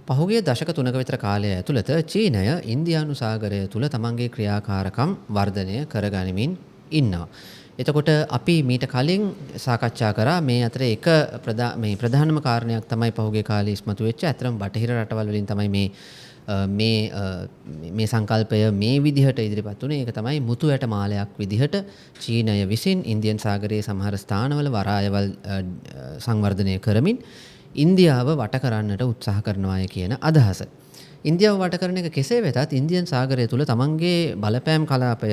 පහුගිය දශක 3ක විතර කාලය ඇතුළත චීනය ඉන්දියානු සාගරය තුල තමන්ගේ ක්‍රියාකාරකම් වර්ධනය කරගනිමින් ඉන්නවා. එතකොට අපි මීට කලින් සාකච්ඡා කරා මේ අතර එක ප්‍රධානම කාරණයක් තමයි පහුගිය කාලේ ඉස්මතු වෙච්ච. අතරම බටහිර රටවල් වලින් තමයි මේ සංකල්පය මේ විදිහට ඉදිරිපත් වුණේ. ඒක තමයි මුතු ඇට මාලයක් විදිහට චීනය විසින් ඉන්දියන් සාගරයේ සමහර ස්ථානවල වරායවල් සංවර්ධනය කරමින් ඉන්දියාව වට කරන්නට උත්සාහ කරනවාය කියන අදහස. ඉන්දියාව වට කරන එක කෙසේ වෙතත් ඉන්දියන් සාගරය තුල තමන්ගේ බලපෑම් කලාපය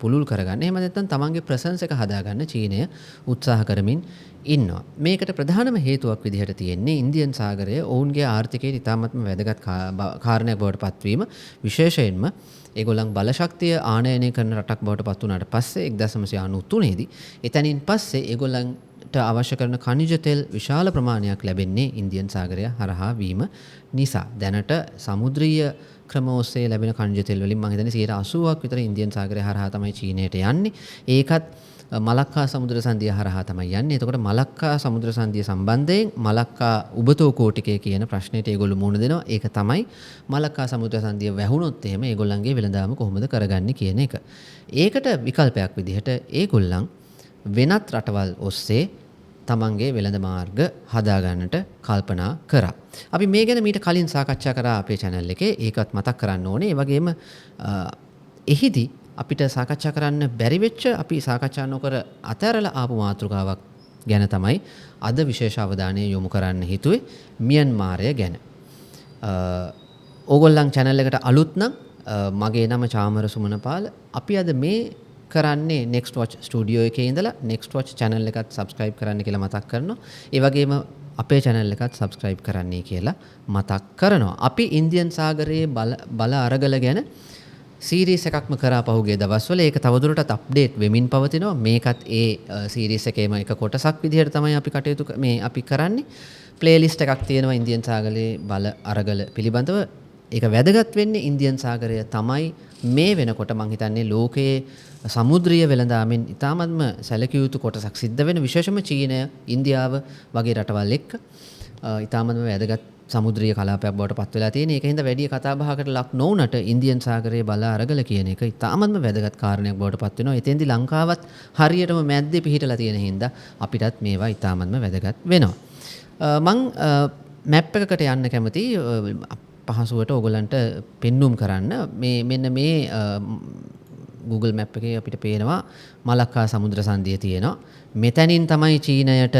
පුළුල් කරගන්න. එහෙම නැත්නම් තමන්ගේ ප්‍රසන්ස් එක හදාගන්න චීනය උත්සාහ කරමින් ඉන්නවා. මේකට ප්‍රධානම හේතුවක් විදිහට තියෙන්නේ ඉන්දියන් සාගරය ඔවුන්ගේ ආර්ථිකයේ ඉතාමත්ම වැදගත් කාරණයක් බවට පත්වීම. විශේෂයෙන්ම ඒගොල්ලන් බලශක්තිය ආනයනය කරන රටක් බවට පත් වුණාට පස්සේ 1993 දී එතනින් පස්සේ ඒගොල්ලන්ට අවශ්‍ය කරන ඛනිජ තෙල් විශාල ප්‍රමාණයක් ලැබෙන්නේ ඉන්දියන් සාගරය හරහා වීම නිසා. දැනට සමුද්‍රීය ක්‍රම ඔස්සේ ලැබෙන ඛනිජ තෙල් වලින් මම හිතන්නේ 80%ක් විතර ඉන්දියන් සාගරය හරහා තමයි චීනයට යන්නේ. ඒකත් මලක්කා සමුද්‍ර සංධිය හරහා තමයි යන්නේ. එතකොට මලක්කා සමුද්‍ර සංධිය සම්බන්ධයෙන් මලක්කා උබතෝ කෝටිකය කියන ප්‍රශ්නෙට ඒගොල්ලෝ මුහුණ දෙනවා. ඒක තමයි මලක්කා සමුද්‍ර සංධිය වැහුනොත් එහෙම ඒගොල්ලන්ගේ වෙළඳාම කොහොමද කරගන්නේ කියන එක. ඒකට විකල්පයක් විදිහට ඒගොල්ලන් වෙනත් රටවල් ඔස්සේ තමන්ගේ වෙළඳ මාර්ග හදාගන්නට කල්පනා කරා. අපි මේ ගැන මීට කලින් සාකච්ඡා කරා අපේ channel එකේ. ඒකත් මතක් කරන්න ඕනේ. ඒ වගේම එහිදී අපිට සාකච්ඡා කරන්න බැරි වෙච්ච අපි සාකච්ඡා නොකර අතහැරලා ආපු මාතෘකාවක් ගැන තමයි අද විශේෂ අවධානය යොමු කරන්න හිතුවේ. මියන්මාරය ගැන. ඕගොල්ලන් channel එකට අලුත් නම් මගේ නම චාමර සුමනපාල. අපි අද මේ කරන්නේ Next Watch Studio එකේ ඉඳලා Next Watch channel එකත් subscribe කරන්න කියලා මතක් කරනවා. ඒ වගේම අපේ channel එකත් subscribe කරන්නයි කියලා මතක් කරනවා. අපි ඉන්දියන් සාගරයේ බල අරගල ගැන සීරීස් එකක්ම කරා පහුගිය දවස්වල. ඒක තවදුරටත් අප්ඩේට් වෙමින් පවතිනවා. මේකත් ඒ සීරීස් එකේම එක කොටසක් විදිහට තමයි අපි කටයුතු අපි කරන්නේ. ප්ලේලිස්ට් එකක් තියෙනවා ඉන්දියන් සාගරයේ බල අරගල පිළිබඳව. ඒක වැදගත් වෙන්නේ ඉන්දියන් සාගරය තමයි මේ වෙනකොට මම හිතන්නේ ලෝකයේ සමුද්‍රීය වෙළඳාමෙන් ඉතාමත්ම සැලකිය යුතු කොටසක් සිද්ධ වෙන. විශේෂයෙන්ම චීනය, ඉන්දියාව වගේ රටවල් එක්ක ඉතාමත්ම වැදගත් සමුද්‍රීය කලාපයක් බවට පත් වෙලා තියෙන. ඒකින්ද වැඩි කතා බහකට ලක් නොවුනට ඉන්දියන් සාගරයේ බල අරගල කියන එක ඉතාමත්ම වැදගත් කාරණයක් බවට පත් වෙනවා. එතෙන්දි ලංකාවත් හරියටම මැද්දේ පිහිටලා තියෙන හින්දා අපිටත් මේවා ඉතාමත්ම වැදගත් වෙනවා. මං මැප් එකකට යන්න කැමතියි පහසුවට ඕගොල්ලන්ට පෙන්눔 කරන්න. මෙන්න මේ Google Map එකේ අපිට පේනවා මලක්කා සමුද්‍ර සංධිය තියෙනවා. මෙතනින් තමයි චීනයට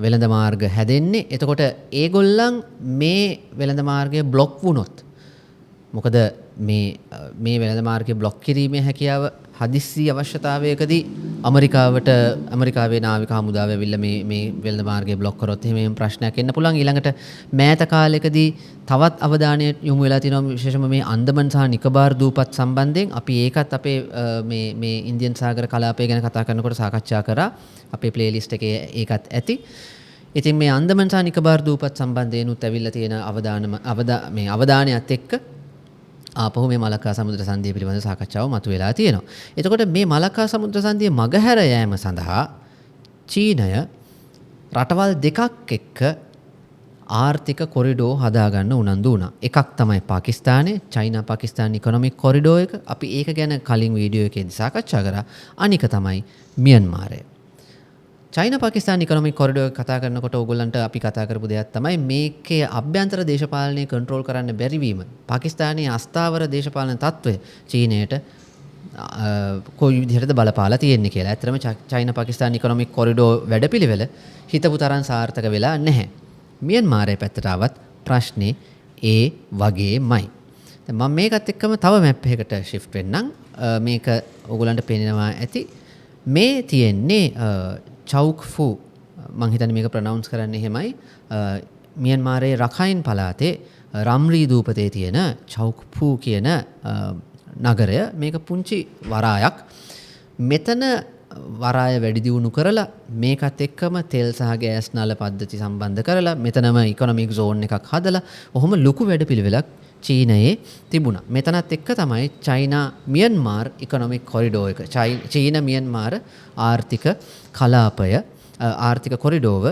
වෙළඳ මාර්ග හැදෙන්නේ. එතකොට ඒගොල්ලන් මේ වෙළඳ මාර්ගය බ්ලොක් වුණොත් මොකද මේ වෙළඳ මාර්ගය බ්ලොක් කිරීමේ හැකියාව හදිස්සි අවශ්‍යතාවයකදී ඇමරිකාවේ නාවික හමුදාව ඇවිල්ලා මේ වෙළඳ මාර්ගය බ්ලොක් කරොත් එහෙම ප්‍රශ්නයක් එන්න පුළුවන්. ඊළඟට මෑත කාලෙකදී තවත් අවධානය යොමු වෙලා තියෙනවා විශේෂයෙන්ම මේ අන්දමන් සහ නිකබාර් දූපත් සම්බන්ධයෙන්. අපි ඒකත් අපේ මේ ඉන්දියන් සාගර කලාපය ගැන කතා කරනකොට සාකච්ඡා කරා. අපේ ප්ලේලිස්ට් එකේ ඒකත් ඇති. ඉතින් මේ අන්දමන් සහ නිකබාර් දූපත් සම්බන්ධයෙන් උත් ඇවිල්ලා තියෙන අවධානයත් එක්ක ආපහු මේ මලක්කා සමුද්‍ර සංධිය පිළිබඳ සාකච්ඡාව මතුවලා තියෙනවා. එතකොට මේ මලක්කා සමුද්‍ර සංධිය මගහැර යෑම සඳහා චීනය රටවල් දෙකක් එක්ක ආර්ථික කොරිඩෝ හදාගන්න උනන්දු වුණා. එකක් තමයි පාකිස්තානයේ චයිනා පාකිස්තාන ඉකොනොමික් කොරිඩෝ එක. අපි ඒක ගැන කලින් වීඩියෝ එකේදී සාකච්ඡා කරා. අනික තමයි මියන්මාරය. චයිනා පාකිස්තාන ඉකොනොමික් කොරිඩෝ එක කතා කරනකොට ඕගොල්ලන්ට අපි කතා කරපු දෙයක් තමයි මේකේ අභ්‍යන්තර දේශපාලනය කන්ට්‍රෝල් කරන්න බැරි වීම. පාකිස්තානයේ අස්ථාවර දේශපාලන තත්ත්වය චීනයට කොයි විදිහටද බලපාලා තියෙන්නේ කියලා. ඇත්තටම චයිනා පාකිස්තාන ඉකොනොමික් කොරිඩෝ වැඩපිළිවෙල හිතපු තරම් සාර්ථක වෙලා නැහැ. මියන්මාරයේ පැත්තට ආවත් ප්‍රශ්නේ ඒ වගේමයි. දැන් මම මේකත් එක්කම තව මැප් එකකට shift වෙන්නම්. මේක ඕගොල්ලන්ට පේනවා ඇති. මේ තියෙන්නේ චෞක්ෆු මම හිතන්නේ මේක ප්‍රොනවුන්ස් කරන්න එහෙමයි. මියන්මාරයේ රඛයින් පළාතේ රම්රී දූපතේ තියෙන චෞක්ෆු කියන නගරය. මේක පුංචි වරායක්. මෙතන වරාය වැඩි දියුණු කරලා මේකත් එක්කම තෙල් සහ ගෑස් නල පද්ධති සම්බන්ධ කරලා මෙතනම ඉකොනොමික් zone එකක් හදලා ඔහොම ලොකු වැඩපිළිවෙලක් චීනයේ තිබුණා. මෙතනත් එක්ක තමයි චයිනා මියන්මාර් ඉකොනොමික් කොරිඩෝ එක. චීන මියන්මාර් ආර්ථික කලාපය ආර්ථික කොරිඩෝව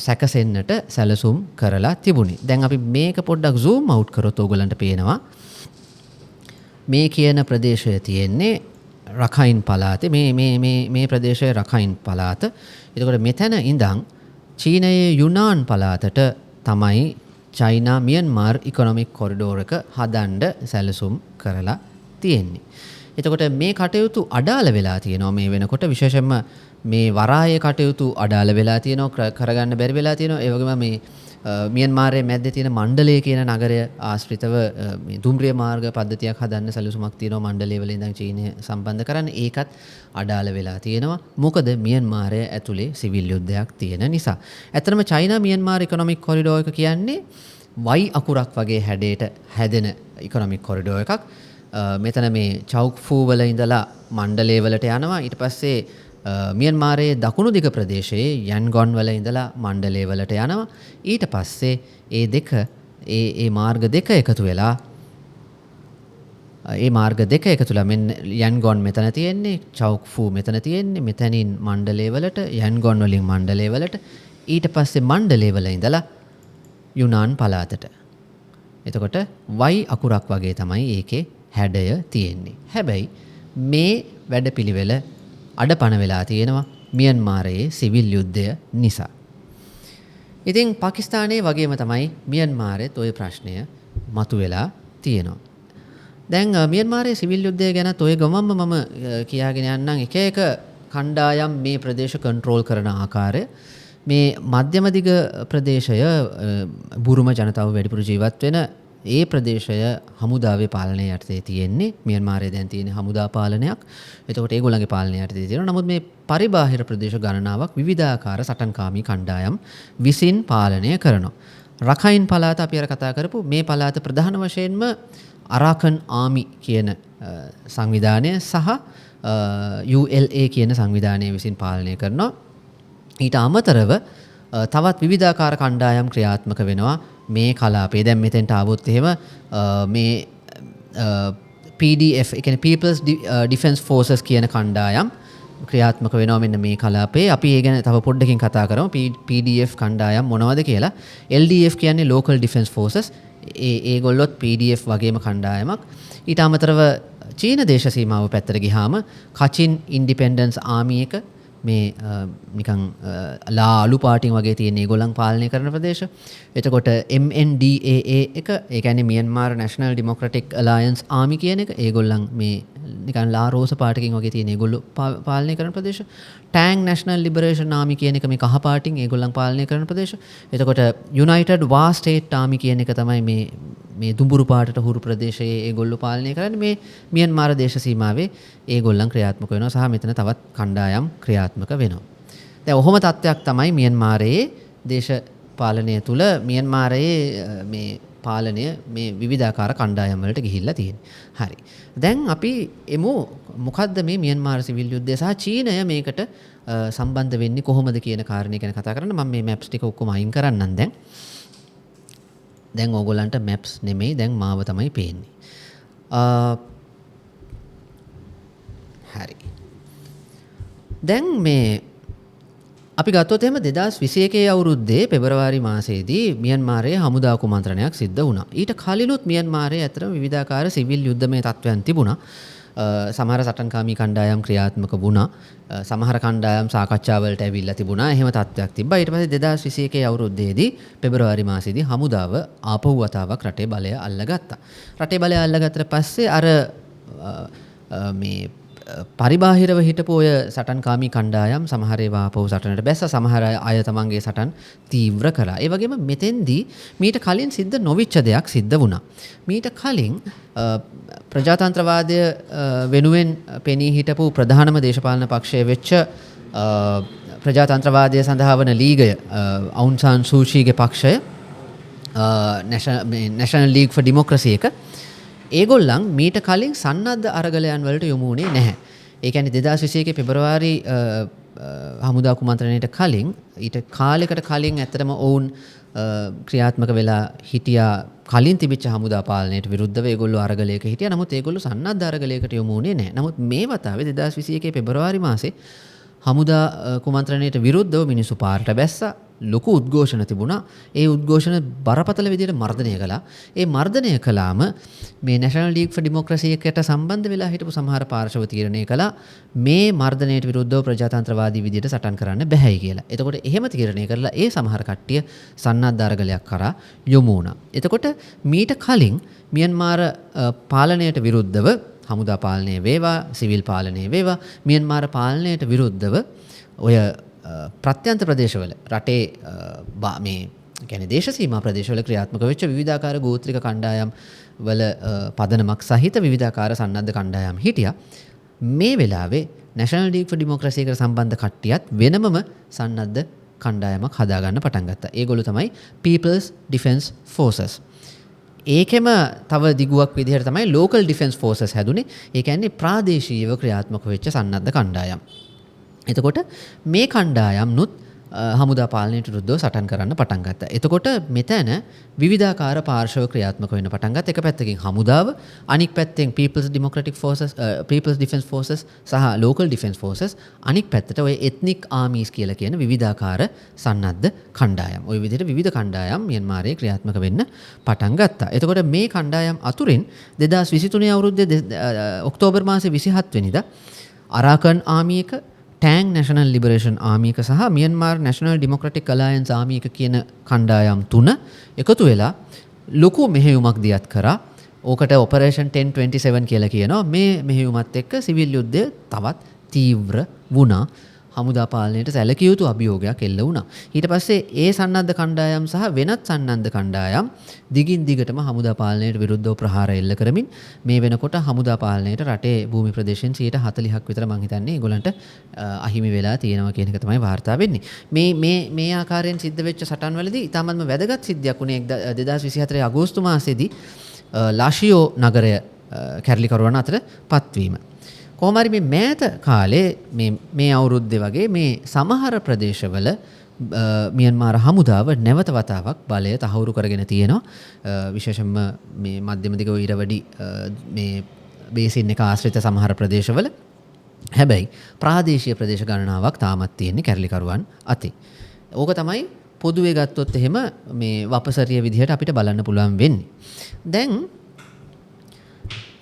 සැකසෙන්නට සැලසුම් කරලා තිබුණේ. දැන් අපි මේක පොඩ්ඩක් zoom out කරොත් ඕගලන්ට පේනවා මේ කියන ප්‍රදේශය තියෙන්නේ රඛයින් පළාතේ මේ ප්‍රදේශය රඛයින් පළාත. එතකොට මෙතන ඉඳන් චීනයේ යුනාන් පළාතට තමයි චයිනා මියන්මාර් ඉකොනොමික් කොරිඩෝර එක හදන්න සැලසුම් කරලා තියෙන්නේ. එතකොට මේ කටයුතු අඩාල වෙලා තියෙනවා මේ වෙනකොට විශේෂයෙන්ම මේ වරායේ කටයුතු අඩාල වෙලා තියෙනවා කරගන්න බැරි වෙලා තියෙනවා. ඒ වගේම මේ මියන්මාරයේ මැද්දේ තියෙන මණ්ඩලය කියන නගරය ආශ්‍රිතව මේ දුම්රිය මාර්ග පද්ධතියක් හදන්න සැලසුමක් තියෙනවා මණ්ඩලය වල ඉඳන් චීනය සම්බන්ධ කරන්න. ඒකත් අඩාල වෙලා තියෙනවා. මොකද මියන්මාරය ඇතුලේ සිවිල් යුද්ධයක් තියෙන නිසා. ඇත්තටම චයිනා මියන්මාර් ඉකොනොමික් කොරිඩෝර් එක කියන්නේ Y අකුරක් වගේ හැඩයට හැදෙන ඉකොනොමික් කොරිඩෝර් එකක්. මෙතන මේ චෞක්ෆූ වල ඉඳලා මණ්ඩලය වලට යනවා. ඊට පස්සේ මියන්මාරයේ දකුණු දිග ප්‍රදේශයේ යන්ගොන් වල ඉඳලා මණ්ඩලය වලට යනවා. ඊට පස්සේ ඒ මාර්ග දෙක එකතු වෙලා මෙන්න යන්ගොන් මෙතන තියෙන්නේ, චෞක්ෆූ මෙතන තියෙන්නේ, මෙතනින් මණ්ඩලය වලට, යන්ගොන් වලින් මණ්ඩලය වලට, ඊට පස්සේ මණ්ඩලය වල ඉඳලා යුනාන් පළාතට. එතකොට Y අකුරක් වගේ තමයි ඒකේ හැඩය තියෙන්නේ. හැබැයි මේ වැඩපිළිවෙල අඩපණ වෙලා තියෙනවා මියන්මාරයේ සිවිල් යුද්ධය නිසා. ඉතින් පාකිස්තානයේ වගේම තමයි මියන්මාරයේත් ওই ප්‍රශ්නය මතුවෙලා තියෙනවා. දැන් මියන්මාරයේ සිවිල් යුද්ධය ගැන ඔය ගමම්ම මම කියාගෙන යන්නම් එක එක කණ්ඩායම් මේ ප්‍රදේශ කන්ට්‍රෝල් කරන ආකාරය. මේ මධ්‍යම දිග ප්‍රදේශය බුරුම ජනතාව වැඩිපුර ජීවත් වෙන ඒ ප්‍රදේශය හමුදාවේ පාලනය යටතේ තියෙන්නේ. මියන්මාරයේ දැන් තියෙන හමුදා පාලනයක්. එතකොට ඒගොල්ලන්ගේ පාලනය යටතේ තියෙනවා. නමුත් මේ පරිබාහිර ප්‍රදේශ ගණනාවක් විවිධාකාර සටන්කාමී කණ්ඩායම් විසින් පාලනය කරනවා. රඛයින් පළාත අපි අර කතා කරපු මේ පළාත ප්‍රධාන වශයෙන්ම අරාකන් ආමි කියන සංවිධානය සහ ULA කියන සංවිධානය විසින් පාලනය කරනවා. ඊට අමතරව තවත් විවිධාකාර කණ්ඩායම් ක්‍රියාත්මක වෙනවා මේ කලාපේ. දැන් මෙතෙන්ට ආවොත් එහෙම මේ PDF ඒ කියන්නේ People's Defence Forces කියන කණ්ඩායම් ක්‍රියාත්මක වෙනවා මෙන්න මේ කලාපේ. අපි ඒ ගැන තව පොඩ්ඩකින් කතා කරමු. PDF කණ්ඩායම් මොනවද කියලා. LDF කියන්නේ Local Defence Forces. ඒගොල්ලොත් PDF වගේම කණ්ඩායමක්. ඊට අමතරව චීන දේශ සීමාව පැත්තට ගියාම කචින් ඉන්ඩිපෙන්ඩන්ස් ආමි එක මේ නිකන් ලා අලු පාටින් වගේ තියෙන ඒගොල්ලන් පාලනය කරන ප්‍රදේශ. එතකොට MNDAA එක ඒ කියන්නේ මියන්මාර් නැෂනල් ඩෙමොක්‍රැටික් අලයන්ස් ආමි කියන එක ඒගොල්ලන් මේ නිකන් ලා රෝස පාටකින් වගේ තියෙන ඒගොල්ලෝ පාලනය කරන ප්‍රදේශ. ටැංග් නැෂනල් ලිබරේෂන් ආමි කියන එක මේ කහ පාටින් ඒගොල්ලන් පාලනය කරන ප්‍රදේශ. එතකොට යුනයිටඩ් වා ස්ටේට් ආමි කියන එක තමයි මේ දුඹුරු පාටට හුරු ප්‍රදේශයේ ඒගොල්ලෝ පාලනය කරන්නේ. මේ මියන්මාර දේශ සීමාවේ ඒගොල්ලන් ක්‍රියාත්මක වෙනවා සහ මෙතන තවත් කණ්ඩායම් ක්‍රියාත්මක වෙනවා. දැන් ඔහොම තත්ත්වයක් තමයි මියන්මාරයේ දේශපාලනය තුල මියන්මාරයේ මේ පාලනය මේ විවිධාකාර කණ්ඩායම් වලට ගිහිල්ලා තියෙන්නේ. හරි. දැන් අපි එමු මොකද්ද මේ මියන්මාර සිවිල් යුද්ධය සහ චීනය මේකට සම්බන්ධ වෙන්නේ කොහොමද කියන කාරණේ ගැන කතා කරන්න. මම මේ මැප්ස් ටික ඔක්කොම අයින් කරන්නම් දැන්. දැන් ඕගොල්ලන්ට මැප්ස් නෙමෙයි දැන් මාව තමයි පේන්නේ. හරි. දැන් මේ අපි ගත්තොත් එහෙම 2021 අවුරුද්දේ පෙබරවාරි මාසයේදී මියන්මාරයේ හමුදා කුමන්ත්‍රණයක් සිද්ධ වුණා. ඊට කලිනුත් මියන්මාරයේ ඇත්තටම විවිධාකාර සිවිල් යුද්ධමය තත්ත්වයන් තිබුණා. සමහර සටන්කාමී කණ්ඩායම් ක්‍රියාත්මක වුණා. සමහර කණ්ඩායම් සාකච්ඡා වලට ඇවිල්ලා තිබුණා. එහෙම තත්ත්වයක් තිබ්බා. ඊට පස්සේ 2021 අවුරුද්දේදී පෙබරවාරි මාසයේදී හමුදාව ආපහු වතාවක් රටේ බලය අල්ලගත්තා. රටේ බලය අල්ලගත්තට පස්සේ අර මේ පරිබාහිරව හිටපු ඔය සටන්කාමී කණ්ඩායම් සමහර ඒවා ආපහු සටනට බැස්ස, සමහර අය තමන්ගේ සටන් තීව්‍ර කළා. ඒ වගේම මෙතෙන්දී මීට කලින් සිද්ධ නොවිච්ච දෙයක් සිද්ධ වුණා. මීට කලින් ප්‍රජාතන්ත්‍රවාදය වෙනුවෙන් පෙනී හිටපු ප්‍රධානම දේශපාලන පක්ෂය වෙච්ච ප්‍රජාතන්ත්‍රවාදය සඳහා වන ලීගය අවුන් සාන් සූචීගේ පක්ෂය නැෂනල් ලීග් ෆර් ඩෙමොක්‍රසි එක ඒගොල්ලන් මීට කලින් සන්නද්ධ අරගලයන් වලට යොමු වුණේ නැහැ. ඒ කියන්නේ 2021 පෙබරවාරි හමුදා කුමන්ත්‍රණයට කලින් ඊට කාලයකට කලින් ඇත්තටම ඔවුන් ක්‍රියාත්මක වෙලා හිටියා කලින් තිබිච්ච හමුදා පාලනයට විරුද්ධව ඒගොල්ලෝ අරගලයක හිටියා. නමුත් ඒගොල්ලෝ සන්නද්ධ අරගලයකට යොමු වුණේ නැහැ. නමුත් මේ වතාවේ 2021 පෙබරවාරි මාසේ හමුදා කුමන්ත්‍රණයට විරුද්ධව මිනිස්සු පාරට බැස්සා. ලොකු උද්ඝෝෂණ තිබුණා. ඒ උද්ඝෝෂණ බරපතල විදිහට මර්ධනය කළා. ඒ මර්ධනය කළාම මේ National League for Democracy එකට සම්බන්ධ වෙලා හිටපු සමහර පාර්ශව තීරණය කළා මේ මර්ධනයට විරුද්ධව ප්‍රජාතන්ත්‍රවාදී විදිහට සටන් කරන්න බැහැයි කියලා. එතකොට එහෙම තීරණය කරලා ඒ සමහර කට්ටිය සන්නද්ධ අරගලයක් කරා යොමු වුණා. එතකොට මීට කලින් මියන්මාර පාලනයට විරුද්ධව හමුදා පාලනය වේවා සිවිල් පාලනය වේවා මියන්මාර පාලනයට විරුද්ධව ඔය ප්‍රත්‍යන්ත ප්‍රදේශවල රටේ මේ කියන්නේ දේශ සීමා ප්‍රදේශවල ක්‍රියාත්මක වෙච්ච විවිධාකාර ගෝත්‍රික කණ්ඩායම් වල පදනමක් සහිත විවිධාකාර සන්නද්ධ කණ්ඩායම් හිටියා. මේ වෙලාවේ National League for Democracy එකට සම්බන්ධ කට්ටියත් වෙනමම සන්නද්ධ කණ්ඩායමක් හදාගන්න පටන් ගත්තා. ඒගොල්ලෝ තමයි People's Defence Forces. ඒකෙම තව දිගුවක් විදිහට තමයි Local Defence Forces හැදුනේ. ඒ කියන්නේ ප්‍රාදේශීයව ක්‍රියාත්මක වෙච්ච සන්නද්ධ කණ්ඩායම්. එතකොට මේ කණ්ඩායම්නුත් හමුදා පාලනයට විරුද්ධව සටන් කරන්න පටන් ගත්තා. එතකොට මෙතන විවිධාකාර පාර්ශව ක්‍රියාත්මක වෙන්න පටන් ගත්තා. එක පැත්තකින් හමුදාව, අනික් පැත්තෙන් People's Democratic Forces, People's Defence Forces සහ Local Defence Forces, අනික් පැත්තට ඔය ethnic armies කියලා කියන විවිධාකාර සන්නද්ධ කණ්ඩායම්. ওই විදිහට විවිධ කණ්ඩායම් මියන්මාරයේ ක්‍රියාත්මක වෙන්න පටන් ගත්තා. එතකොට මේ කණ්ඩායම් අතුරින් 2023 අවුරුද්දේ ඔක්තෝබර් මාසේ 27 වෙනිදා අරාකන් ආමි එක Tang National Liberation Army එක සහ Myanmar National Democratic Alliance Army එක කියන කණ්ඩායම් තුන එකතු වෙලා ලොකු මෙහෙයුමක් දියත් කරා. ඕකට Operation 1027 කියලා කියනවා. මේ මෙහෙයුමත් එක්ක සිවිල් යුද්ධය තවත් තීව්‍ර වුණා. හමුදා පාලනයට සැලකිය යුතු අභියෝගයක් එල්ල වුණා. ඊට පස්සේ ඒ සන්නද්ධ කණ්ඩායම් සහ වෙනත් සන්නද්ධ කණ්ඩායම් දිගින් දිගටම හමුදා පාලනයට විරුද්ධව ප්‍රහාර එල්ල කරමින් මේ වෙනකොට හමුදා පාලනයට රටේ භූමි ප්‍රදේශයෙන් 40%ක් විතර මං හිතන්නේ ඒගොල්ලන්ට අහිමි වෙලා තියෙනවා කියන එක තමයි වාර්තා වෙන්නේ. මේ ආකාරයෙන් සිද්ධ වෙච්ච සටන්වලදී ඉතාමත්ම වැදගත් සිද්ධියක් වුණේ 2024 අගෝස්තු මාසයේදී ලාෂියෝ නගරය කැරලිකරුවන් අතර පත්වීම. කොහොම හරි මේ මෑත කාලේ මේ අවුරුද්දේ වගේ මේ සමහර ප්‍රදේශවල මියන්මාර හමුදාව නැවත වතාවක් බලය තහවුරු කරගෙන තියෙනවා. විශේෂයෙන්ම මේ මධ්‍යම දිග ඉරවැඩි මේ බේසින් එක ආශ්‍රිත සමහර ප්‍රදේශවල. හැබැයි ප්‍රාදේශීය ප්‍රදේශ ගණනාවක් තාමත් තියෙන්නේ කැරලිකරුවන් අතේ. ඕක තමයි පොදුවේ ගත්තොත් එහෙම මේ වපසරිය විදිහට අපිට බලන්න පුළුවන් වෙන්නේ. දැන්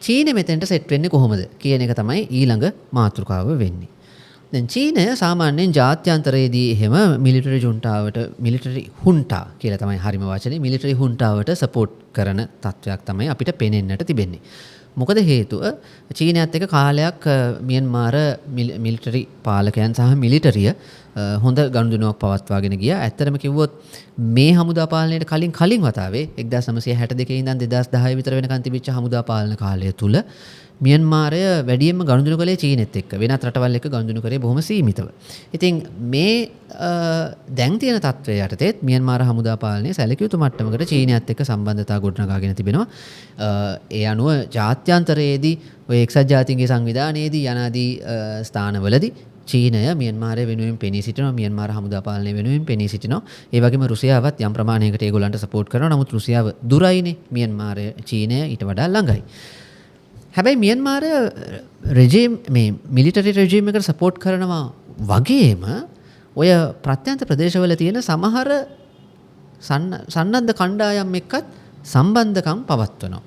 චීනය මෙතෙන්ට සෙට් වෙන්නේ කොහොමද කියන එක තමයි ඊළඟ මාතෘකාව වෙන්නේ. දැන් චීනය සාමාන්‍යයෙන් ජාත්‍යන්තරයේදී එහෙම මිලිටරි ජුන්ටාවට මිලිටරි හුන්ටා කියලා තමයි හරිම වචනේ මිලිටරි හුන්ටාවට සපෝට් කරන තත්වයක් තමයි අපිට පේනෙන්නට තිබෙන්නේ. මොකද හේතුව චීනයත් එක්ක කාලයක් මියන්මාර මිලිටරි පාලකයන් සහ මිලිටරිය හොඳ ගනුදෙනුවක් පවත්වාගෙන ගියා. ඇත්තටම කිව්වොත් මේ හමුදා පාලනයට කලින් වතාවේ 1962 ඉඳන් 2010 විතර වෙනකන් තිබිච්ච හමුදා පාලන කාලය තුල මියන්මාරය වැඩියෙන්ම ගනුදෙනු කළේ චීනෙත් එක්ක. වෙනත් රටවල් එක්ක ගනුදෙනු කරේ බොහොම සීමිතව. ඉතින් මේ දැන් තියෙන තත්ත්වය යටතේ මියන්මාර හමුදා පාලනය සැලකිය යුතු මට්ටමකට චීනයත් එක්ක සම්බන්ධතා ගොඩනගාගෙන තිබෙනවා. ඒ අනුව ජාත්‍යන්තරයේදී ඔය එක්සත් ජාතීන්ගේ සංවිධානයේදී යනාදී ස්ථානවලදී චීනය මියන්මාරය වෙනුවෙන් පෙනී සිටිනවා. මියන්මාර හමුදා පාලනය වෙනුවෙන් පෙනී සිටිනවා. ඒ වගේම රුසියාවත් යම් ප්‍රමාණයකට ඒගොල්ලන්ට සපෝට් කරනවා. නමුත් රුසියාව දුරයිනේ මියන්මාරය චීනය ඊට වඩා ළඟයි. හැබැයි මියන්මාරය රෙජීම් මේ මිලිටරි රෙජීම් එකට සපෝට් කරනවා වගේම ඔය ප්‍රත්‍යන්ත ප්‍රදේශවල තියෙන සමහර සන්නද්ධ කණ්ඩායම් එක්කත් සම්බන්ධකම් පවත්වනවා.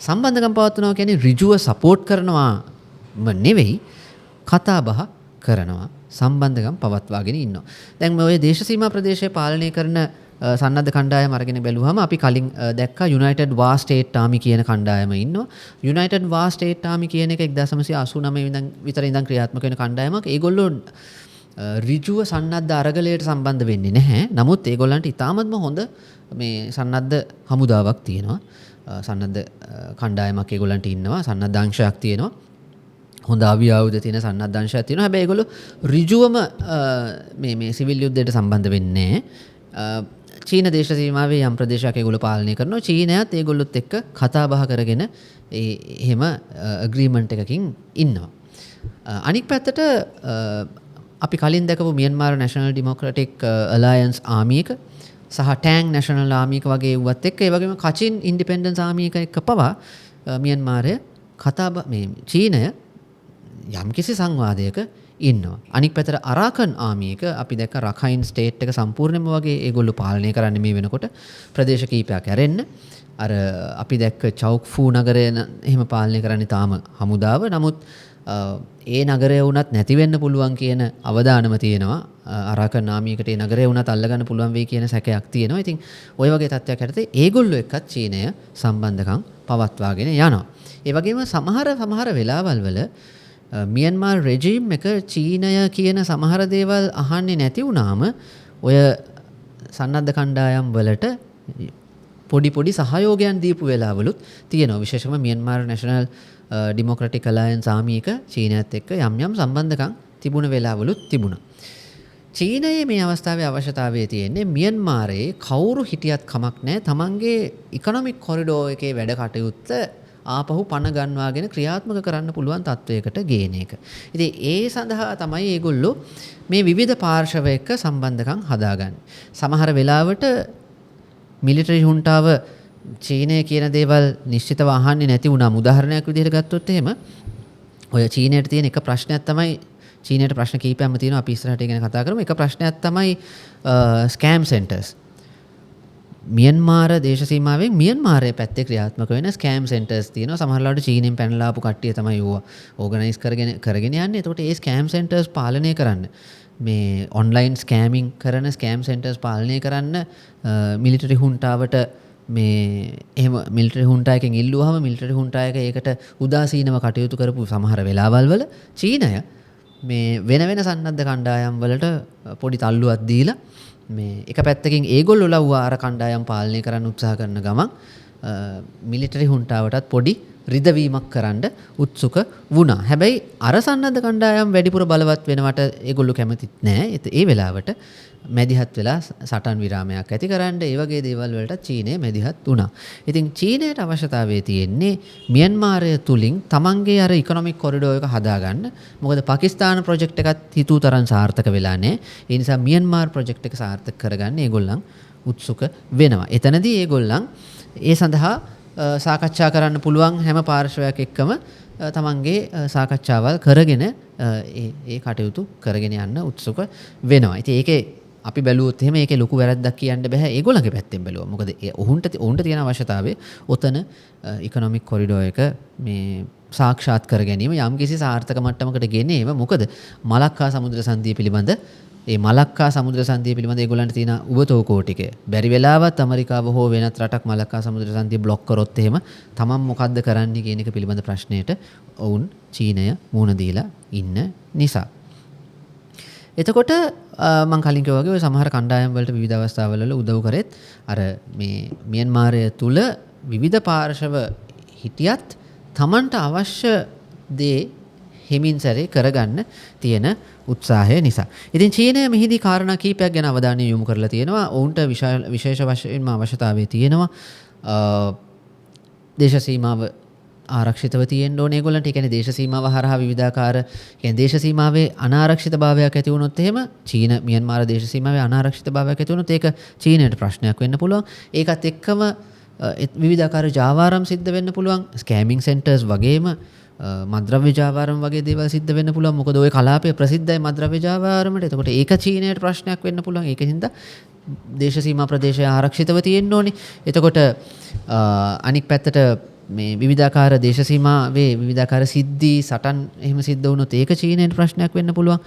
සම්බන්ධකම් පවත්වනවා කියන්නේ ඍජුව සපෝට් කරනවාම නෙවෙයි කතා බහ කරනවා සම්බන්ධකම් පවත්වාගෙන ඉන්නවා. දැන් මේ ඔය දේශ සීමා ප්‍රදේශයේ පාලනය කරන සන්නද්ධ කණ්ඩායම අරගෙන බැලුවම අපි කලින් දැක්කා United War State Army කියන කණ්ඩායම ඉන්නවා. United War State Army කියන එක 1989 විතර ඉඳන් ක්‍රියාත්මක වෙන කණ්ඩායමක්. ඒගොල්ලෝ ඍජුව සන්නද්ධ අරගලයට සම්බන්ධ වෙන්නේ නැහැ. නමුත් ඒගොල්ලන්ට ඉතාමත්ම හොඳ මේ සන්නද්ධ හමුදාවක් තියෙනවා. සන්නද්ධ කණ්ඩායමක් ඒගොල්ලන්ට ඉන්නවා. සන්නද්ධ අංශයක් තියෙනවා. හොඳ ආයුධ තියෙන සන්නද්ධ අංශයක් තියෙනවා. හැබැයි ඒගොල්ලෝ ඍජුවම මේ සිවිල් යුද්ධයට සම්බන්ධ වෙන්නේ නැහැ. චීන දේශ සීමාවේ යම් ප්‍රදේශයක් ඒගොල්ලෝ පාලනය කරනවා. චීනයත් ඒගොල්ලොත් එක්ක කතා බහ කරගෙන එහෙම ඇග්‍රීමන්ට් එකකින් ඉන්නවා. අනික් පැත්තට අපි කලින් දැකපු මියන්මාර National Democratic Alliance Army එක සහ Tang National Army එක වගේ වුවත් එක්ක ඒ වගේම කචින් Independence Army එක එක්ක පවා මියන්මාරය මේ චීනය යම්කිසි සංවාදයක ඉන්නවා. අනික් පැත්තට අරාකන් ආමි එක අපි දැක්ක රඛයින් ස්ටේට් එක සම්පූර්ණයෙන්ම වගේ ඒගොල්ලෝ පාලනය කරන්නේ මේ වෙනකොට ප්‍රදේශ කීපයක් ඇරෙන්න. අර අපි දැක්ක චෞක්ෆූ නගරය එහෙම පාලනය කරන්නේ තාම හමුදාව. නමුත් ඒ නගරය වුණත් නැති වෙන්න පුළුවන් කියන අවදානම තියෙනවා. අරාකන් නාමියකට ඒ නගරය වුණත් අල්ලගන්න පුළුවන් වෙයි කියන සැකයක් තියෙනවා. ඉතින් ওই වගේ තත්ත්වයක් යටතේ ඒගොල්ලෝ එක්කත් චීනය සම්බන්ධකම් පවත්වාගෙන යනවා. ඒ වගේම සමහර වෙලාවල් වල මියන්මාර් රෙජීම් එක චීනය කියන සමහර දේවල් අහන්නේ නැති වුණාම ඔය සන්නද්ධ කණ්ඩායම් වලට පොඩි සහයෝගයන් දීපු වෙලාවලුත් තියෙනවා. විශේෂම මියන්මාර් නැෂනල් ඩෙමොක්‍රැටික් අලයන්ස් ආමි එක චීනයත් එක්ක යම් සම්බන්ධකම් තිබුණ වෙලාවලුත් තිබුණා. චීනයේ මේ අවස්ථාවේ අවශ්‍යතාවය තියෙන්නේ මියන්මාරයේ කවුරු හිටියත් කමක් නැහැ. තමන්ගේ ඉකොනොමික් කොරිඩෝ එකේ වැඩ කටයුත්ත ආපහු පණ ගන්වාගෙන ක්‍රියාත්මක කරන්න පුළුවන් තත්වයකට ගේන එක. ඉතින් ඒ සඳහා තමයි මේගොල්ලෝ මේ විවිධ පාර්ශව එක්ක සම්බන්ධකම් හදාගන්නේ. සමහර වෙලාවට මිලිටරි හුන්ටාව චීනය කියන දේවල් නිශ්චිතව අහන්නේ නැති වුණා. උදාහරණයක් විදිහට ගත්තොත් එහෙම ඔය චීනයට තියෙන එක ප්‍රශ්නයක් තමයි චීනයට ප්‍රශ්න කීපයක්ම තියෙනවා. අපි ඉස්සරහට ගැන කතා කරමු. එක ප්‍රශ්නයක් තමයි ස්කෑම් සෙන්ටර්ස්. මියන්මාර දේශ සීමාවෙන් මියන්මාරයේ පැත්තේ ක්‍රියාත්මක වෙන ස්කෑම් සෙන්ටර්ස් තියෙනවා. සමහරවිට චීනෙන් පැනලා ආපු කට්ටිය තමයි ඕවා ඕගනයිස් කරගෙන යන්නේ. එතකොට ඒ ස්කෑම් සෙන්ටර්ස් පාලනය කරන්න මේ ඔන්ලයින් ස්කෑමින් කරන ස්කෑම් සෙන්ටර්ස් පාලනය කරන්න මිලිටරි හුන්ටාවට මේ එහෙම මිලිටරි හුන්ටා එකෙන් ඉල්ලුවාම මිලිටරි හුන්ටා එක ඒකට උදාසීනව කටයුතු කරපු සමහර වෙලාවල් වල චීනය මේ වෙන සන්නද්ධ කණ්ඩායම් වලට පොඩි තල්ලුවක් දීලා මේ එක පැත්තකින් ඒගොල්ලෝ ලව්වා අර කණ්ඩායම් පාලනය කරන්න උත්සාහ කරන ගමන් මිලිටරි හුන්ටාවටත් පොඩි රිදවීමක් කරන්න උත්සුක වුණා. හැබැයි අර සන්නද්ධ කණ්ඩායම් වැඩිපුර බලවත් වෙනවට ඒගොල්ලෝ කැමතිත් නෑ. ඒ වෙලාවට මැදිහත් වෙලා සටන් විරාමයක් ඇති කරන්න ඒ වගේ දේවල් වලට චීනය මැදිහත් වුණා. ඉතින් චීනයට අවශ්‍යතාවය තියෙන්නේ මියන්මාරය තුලින් තමන්ගේ අර ඉකොනොමික් කොරිඩෝ එක හදාගන්න. මොකද පාකිස්තාන ප්‍රොජෙක්ට් එකත් හිතූ තරම් සාර්ථක වෙලා නෑ. ඒ නිසා මියන්මාර් ප්‍රොජෙක්ට් එක සාර්ථක කරගන්න ඒගොල්ලන් උත්සුක වෙනවා. එතනදී ඒගොල්ලන් ඒ සඳහා සාකච්ඡා කරන්න පුළුවන් හැම පාර්ශවයක් එක්කම තමන්ගේ සාකච්ඡාවල් කරගෙන ඒ කටයුතු කරගෙන යන්න උත්සුක වෙනවා. ඉතින් ඒකේ අපි බැලුවොත් එහෙම ඒකේ ලොකු වැරද්දක් කියන්න බෑ ඒගොල්ලන්ගේ පැත්තෙන් බැලුවා. මොකද ඔවුන්ට තියෙන අවශ්‍යතාවය ඔතන ඉකොනොමික් කොරිඩෝ එක මේ සාක්ෂාත් කර ගැනීම යම්කිසි සාර්ථක මට්ටමකට ගෙනීම. මොකද මලක්කා සමුද්‍ර සංධිය පිළිබඳ මලක්කා සමුද්‍ර සංධිය පිළිබඳ ඒගොල්ලන්ට තියෙන උවතෝකෝටිකය බැරි වෙලාවත් ඇමරිකාව හෝ වෙනත් රටක් මලක්කා සමුද්‍ර සංධිය බ්ලොක් කරොත් එහෙම තමන් මොකද්ද කරන්නේ කියන එක පිළිබඳ ප්‍රශ්නයට ඔවුන් චීනය මුහුණ දීලා ඉන්න නිසා. එතකොට මම කලින් කිව්වා වගේ ඔය සමහර කණ්ඩායම් වලට විවිධ අවස්ථාවල උදව් කරෙත් අර මේ මියන්මාරය තුල විවිධ පාර්ශව හිටියත් තමන්ට අවශ්‍ය දේ හිමින් සැරේ කරගන්න තියෙන උත්සාහය නිසා. ඉතින් චීනය මෙහිදී කාරණා කීපයක් ගැන අවධානය යොමු කරලා තියෙනවා. ඔවුන්ට විශේෂ වශයෙන්ම අවශ්‍යතාවය තියෙනවා දේශ සීමාව ආරක්ෂිතව තියෙන්න ඕනේ ඒගොල්ලන්ට. ඒ කියන්නේ දේශ සීමාව හරහා විවිධාකාර කියන්නේ දේශ සීමාවේ අනාරක්ෂිතභාවයක් ඇති වුණොත් එහෙම චීන මියන්මාර දේශ සීමාවේ අනාරක්ෂිතභාවයක් ඇති වුණොත් ඒක චීනයට ප්‍රශ්නයක් වෙන්න පුළුවන්. ඒකත් එක්කම විවිධාකාර ජාවාරම් සිද්ධ වෙන්න පුළුවන්. ස්කෑමිං සෙන්ටර්ස් වගේම මද්‍රව්‍ය ජාවාරම් වගේ දේවල් සිද්ධ වෙන්න පුළුවන්. මොකද ওই කලාපය ප්‍රසිද්ධයි මද්‍රව්‍ය ජාවාරමට. එතකොට ඒක චීනයට ප්‍රශ්නයක් වෙන්න පුළුවන්. ඒකින්ද දේශ සීමා ප්‍රදේශය ආරක්ෂිතව තියෙන්න ඕනේ. එතකොට අනික් පැත්තට මේ විවිධාකාර දේශ සීමාවේ විවිධාකාර සිද්ධි සටන් එහෙම සිද්ධ වුණොත් ඒක චීනයට ප්‍රශ්නයක් වෙන්න පුළුවන්.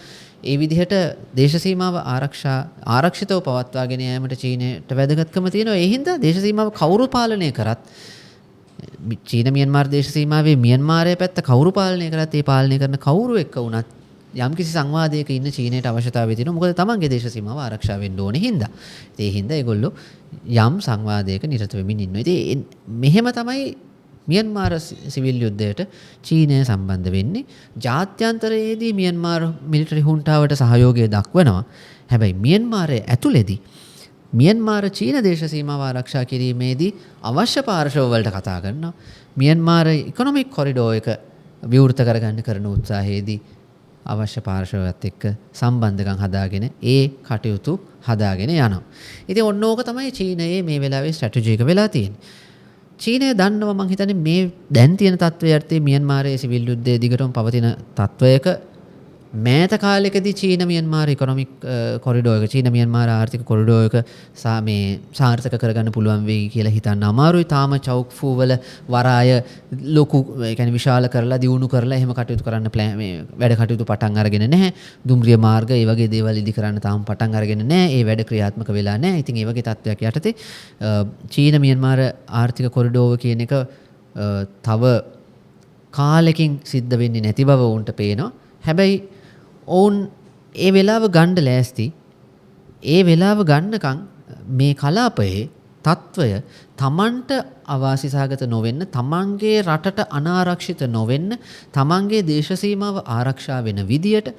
ඒ විදිහට දේශ සීමාව ආරක්ෂිතව පවත්වාගෙන යාමට චීනයට වැදගත්කම තියෙනවා. ඒ හින්දා දේශ සීමාව කවුරු පාලනය කරත් චීන මියන්මාර් දේශ සීමාවේ මියන්මාරයේ පැත්ත කවුරු පාලනය කරත් ඒ පාලනය කරන කවුරු එක්ක වුණත් යම්කිසි සංවාදයක ඉන්න චීනයට අවශ්‍යතාවය තියෙනවා. මොකද තමන්ගේ දේශ සීමාව ආරක්ෂා වෙන්න ඕනේ හින්දා. ඒ හින්දා ඒගොල්ලෝ යම් සංවාදයක නිරත වෙමින් ඉන්නවා. ඉතින් මෙහෙම තමයි මියන්මාර සිවිල් යුද්ධයට චීනය සම්බන්ධ වෙන්නේ. ජාත්‍යන්තරයේදී මියන්මාර් මිලිටරි හුන්ටාවට සහයෝගය දක්වනවා. හැබැයි මියන්මාරයේ ඇතුළේදී මියන්මාර චීන දේශ සීමාව ආරක්ෂා කිරීමේදී අවශ්‍ය පාර්ශව වලට කතා කරනවා. මියන්මාර ඉකොනොමික් කොරිඩෝ එක විවෘත කරගන්න කරන උත්සාහයේදී අවශ්‍ය පාර්ශවයත් එක්ක සම්බන්ධකම් හදාගෙන ඒ කටයුතු හදාගෙන යනවා. ඉතින් ඔන්න ඕක තමයි චීනයේ මේ වෙලාවේ ස්ට්‍රැටජි එක වෙලා තියෙන්නේ. චීනය දන්නවා මං හිතන්නේ මේ දැන් තියෙන තත්ත්වය යටතේ මියන්මාරයේ සිවිල් යුද්ධයේ දිගටම පවතින තත්ත්වයක මෑත කාලෙකදී චීන මියන්මාර ඉකොනොමික් කොරිඩෝර් එක චීන මියන්මාර ආර්ථික කොරිඩෝර් එක මේ සාර්ථක කරගන්න පුළුවන් වෙයි කියලා හිතන්න අමාරුයි. තාම චෞක්ෆු වල වරාය ලොකු ඒ කියන්නේ විශාල කරලා දියුණු කරලා එහෙම කටයුතු කරන්න මේ වැඩ කටයුතු පටන් අරගෙන නැහැ. දුම්රිය මාර්ග ඒ වගේ දේවල් ඉදි කරන්න තාම පටන් අරගෙන නැහැ. ඒ වැඩ ක්‍රියාත්මක වෙලා නැහැ. ඉතින් ඒ වගේ තත්ත්වයක් යටතේ චීන මියන්මාර ආර්ථික කොරිඩෝර් කියන එක තව කාලෙකින් සිද්ධ වෙන්නේ නැති බව උන්ට පේනවා. හැබැයි ඔවුන් ඒ වෙලාව ගන්න ලෑස්ති. ඒ වෙලාව ගන්නකම් මේ කලාපයේ తত্ত্বය තමන්ට අවාසිසහගත නොවෙන්න, තමන්ගේ රටට අනාරක්ෂිත නොවෙන්න, තමන්ගේ දේශ සීමාව ආරක්ෂා වෙන විදියට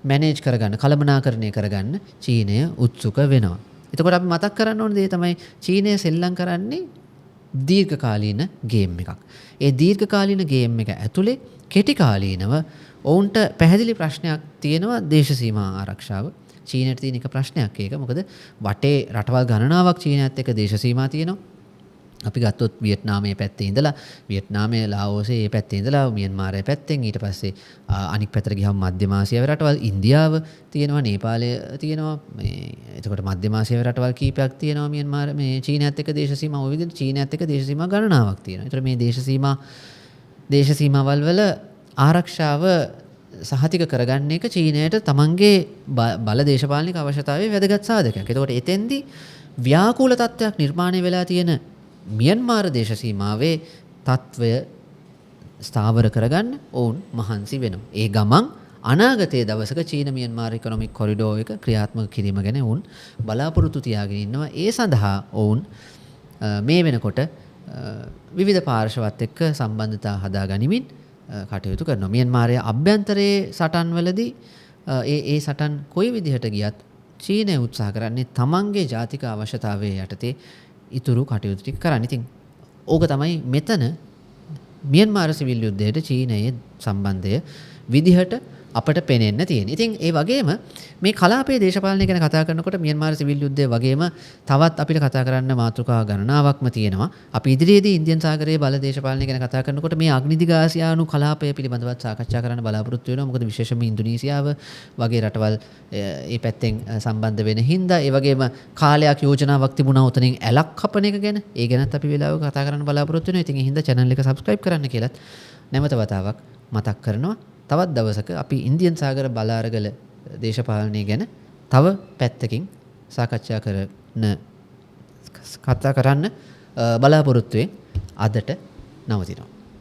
මැනේජ් කරගන්න, කළමනාකරණය කරගන්න චීනය උත්සුක වෙනවා. එතකොට අපි මතක් කරන්න ඕන දේ තමයි චීනය සෙල්ලම් කරන්නේ දීර්ඝකාලීන ගේම් එකක්. ඒ දීර්ඝකාලීන ගේම් එක ඇතුලේ කෙටි කාලීනව ඔවුන්ට පැහැදිලි ප්‍රශ්නයක් තියෙනවා දේශ සීමා ආරක්ෂාව. චීනයට තියෙන එක ප්‍රශ්නයක් ඒක. මොකද වටේ රටවල් ගණනාවක් චීනයත් එක්ක දේශ සීමා තියෙනවා. අපි ගත්තොත් වියට්නාමයේ පැත්තේ ඉඳලා වියට්නාමයේ ලාओසේ මේ පැත්තේ ඉඳලා මියන්මාරයේ පැත්තෙන් ඊට පස්සේ අනික් පැත්තට ගියහම මධ්‍යම ආසියාවේ රටවල් ඉන්දියාව තියෙනවා, නේපාලය තියෙනවා. මේ එතකොට මධ්‍යම ආසියාවේ රටවල් කීපයක් තියෙනවා මියන්මාර මේ චීනයත් එක්ක දේශ සීමා ඔය විදිහට චීනයත් එක්ක දේශ සීමා ගණනාවක් තියෙනවා. ඒතර මේ දේශ සීමාවල් වල ආරක්ෂාව සහතික කරගන්න එක චීනයට තමන්ගේ බල දේශපාලනික අවශ්‍යතාවයේ වැදගත් සාධකයක්. එතකොට එතෙන්දී ව්‍යාකූල තත්ත්වයක් නිර්මාණය වෙලා තියෙන මියන්මාර දේශ සීමාවේ තත්ත්වය ස්ථාවර කරගන්න ඔවුන් මහන්සි වෙනවා. ඒ ගමන් අනාගතයේ දවසක චීන මියන්මාර ඉකොනොමික් කොරිඩෝර් එක ක්‍රියාත්මක කිරීම ගැන ඔවුන් බලාපොරොත්තු තියාගෙන ඉන්නවා. ඒ සඳහා ඔවුන් මේ වෙනකොට විවිධ පාර්ශවත් එක්ක සම්බන්ධතා හදා ගනිමින් කටයුතු කරනවා. මියන්මාරයේ අභ්‍යන්තරයේ සටන්වලදී ඒ සටන් කොයි විදිහට ගියත් චීනය උත්සාහ කරන්නේ තමන්ගේ ජාතික අවශ්‍යතාවයේ යටතේ ඉතුරු කටයුතු ටික කරන්න. ඉතින් ඕක තමයි මෙතන මියන්මාර සිවිල් යුද්ධයට චීනයේ සම්බන්ධය විදිහට අපට පේනෙන්න තියෙනවා. ඉතින් ඒ වගේම මේ කලාපයේ දේශපාලනය ගැන කතා කරනකොට මියන්මාර සිවිල් යුද්ධය වගේම තවත් අපිට කතා කරන්න මාතෘකා ගණනාවක්ම තියෙනවා. අපි ඉදිරියේදී ඉන්දියන් සාගරයේ බල දේශපාලනය ගැන කතා කරනකොට මේ අග්නිදිග ආසියානු කලාපය පිළිබඳවත් සාකච්ඡා කරන්න බලාපොරොත්තු වෙනවා. මොකද විශේෂයෙන්ම ඉන්දුනීසියාව වගේ රටවල් ඒ පැත්තෙන් සම්බන්ධ වෙන හින්දා ඒ වගේම කාලයක් යෝජනාවක් තිබුණා උතනින් ඇලක් කපන එක ගැන. ඒ ගැනත් අපි වෙලාවක කතා කරන්න බලාපොරොත්තු වෙනවා. ඉතින් ඒ හින්දා channel එක subscribe කරන්න කියලාත් නැවත වතාවක් මතක් කරනවා. තවත් දවසක අපි ඉන්දියන් සාගර බලාරගල දේශපාලනය ගැන තව පැත්තකින් සාකච්ඡා කරන්න බලාපොරොත්තු වෙමින් අදට නවතිනවා.